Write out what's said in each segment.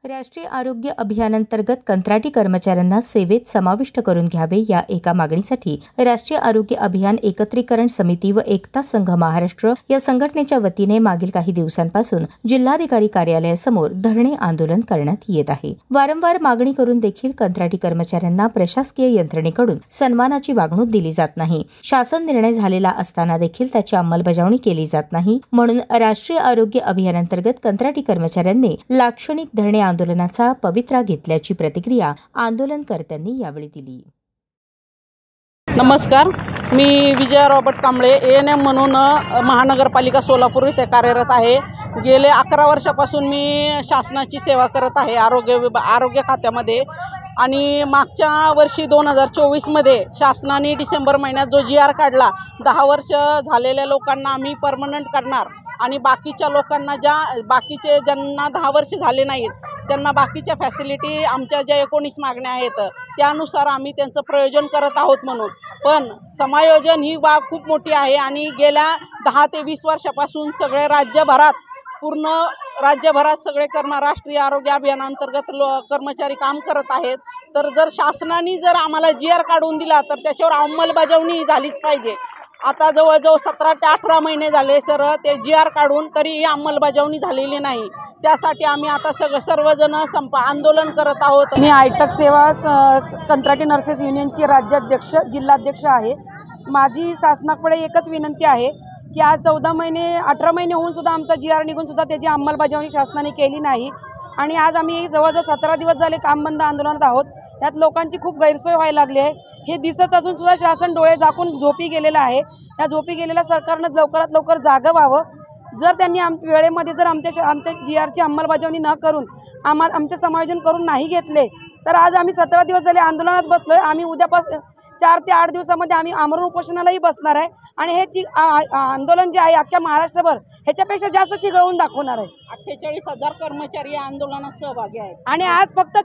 राष्ट्रीय आरोग्य अभियानांतर्गत कंत्राटी कर्मचाऱ्यांना सेवेत समाविष्ट करून घ्यावे या एका मागणीसाठी राष्ट्रीय आरोग्य अभियान एकत्रीकरण समिती व एकता संघ महाराष्ट्र या संघटनेच्या वतीने मागील काही दिवसांपासून जिल्हाधिकारी कार्यालयासमोर धरणे आंदोलन करण्यात येत आहे। वारंवार मागणी करून देखील कंत्राटी कर्मचाऱ्यांना प्रशासकीय यंत्रणेकडून सन्मानाची वागणूक दिली जात नाही। शासन निर्णय झालेला असताना देखील त्याची अंमलबजावणी केली जात नाही। म्हणून राष्ट्रीय आरोग्य अभियानांतर्गत कंत्राटी कर्मचाऱ्यांनी लाक्षणिक धरणे आंदोलनाचा पवित्रा घेतल्याची प्रतिक्रिया आंदोलनकर्त्यांनी यावेळी दिली। नमस्कार, मी विजया रॉबर्ट कांबळे एएनएम म्हणून महानगरपालिका सोलापूर येथे कार्यरत आहे। गेले 11 वर्षापासून मी शासनाची सेवा करत आहे आरोग्य खात्यामध्ये। आणि मागच्या वर्षी 2024 मध्ये शासनाने डिसेंबर महिन्यात जो GR काढला, 10 वर्ष झालेल्या लोकांना आम्ही परमनंट करणार आणि बाकीच्या लोकांना बाकीचे ज्यांना 10 वर्ष झाले नाहीत त्यांना बाकीच्या फॅसिलिटी आमच्या ज्या 19 मागण्या आहेत त्यानुसार आम्ही त्यांचं प्रयोजन करत आहोत म्हणून। पण समायोजन ही बाब खूप मोठी आहे आणि गेल्या 10 ते 20 वर्षापासून सगळे पूर्ण राज्यभरात सगळे राष्ट्रीय आरोग्य अभियानांतर्गत कर्मचारी काम करत आहेत। तर जर शासनाने आम्हाला GR काढून दिला तर त्याच्यावर अंमलबजावणी झालीच पाहिजे। आता जवळजवळ 17 ते 18 महिने झाले सर ते GR काढून तरीही अंमलबजावणी झालेली नाही। त्यासाठी आम्ही आता सर्वजण आंदोलन करत आहोत। मी आयटक सेवा कंत्राटी नर्सेस युनियनची राज्याध्यक्ष जिल्हाध्यक्ष आहे। माझी शासनाकडे एकच विनंती आहे की आज 18 महिने होऊन सुद्धा आमचा GR निघून सुद्धा त्याची अंमलबजावणी शासनाने केली नाही आणि आज आम्ही जवळजवळ 17 दिवस झाले काम बंद आंदोलनात आहोत। यात लोकांची खूप गैरसोय व्हायला लागली आहे। हे दिसत असून सुद्धा शासन डोळे झाकून झोपी गेलेलं आहे। या झोपी गेलेल्या सरकारनं लवकरात लवकर जागं व्हावं। जर त्यांनी वेळेमध्ये जर आमच्या GRची अंमलबजावणी न करून आमचे समायोजन करून नाही घेतले तर आज आम्ही 17 दिवस झाले आंदोलनात बसलोय। आम्ही उद्यापासून 4 ते 8 दिवसामध्ये आम्ही आमरण उपोषणालाही बसणार आहे आणि हे आंदोलन जे आहे अख्ख्या महाराष्ट्रभर ह्याच्यापेक्षा जास्त चिघळवून दाखवणार आहे। 48,000 कर्मचारी या आंदोलनात सहभागी आहेत आणि आज फक्त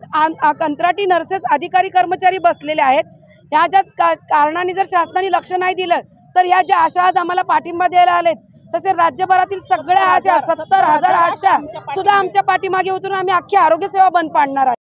कंत्राटी नर्सेस अधिकारी कर्मचारी बसलेले आहेत। या ज्या कारणाने जर शासनाने लक्ष नाही दिलं तर या ज्या आशा आज आम्हाला पाठिंबा द्यायला आलेत तसे राज्यभरातील सगळ्या आशा 70,000 आशा सुद्धा आमच्या पाठीमागे उतरून आम्ही अख्खी आरोग्य सेवा बंद पाडणार आहे।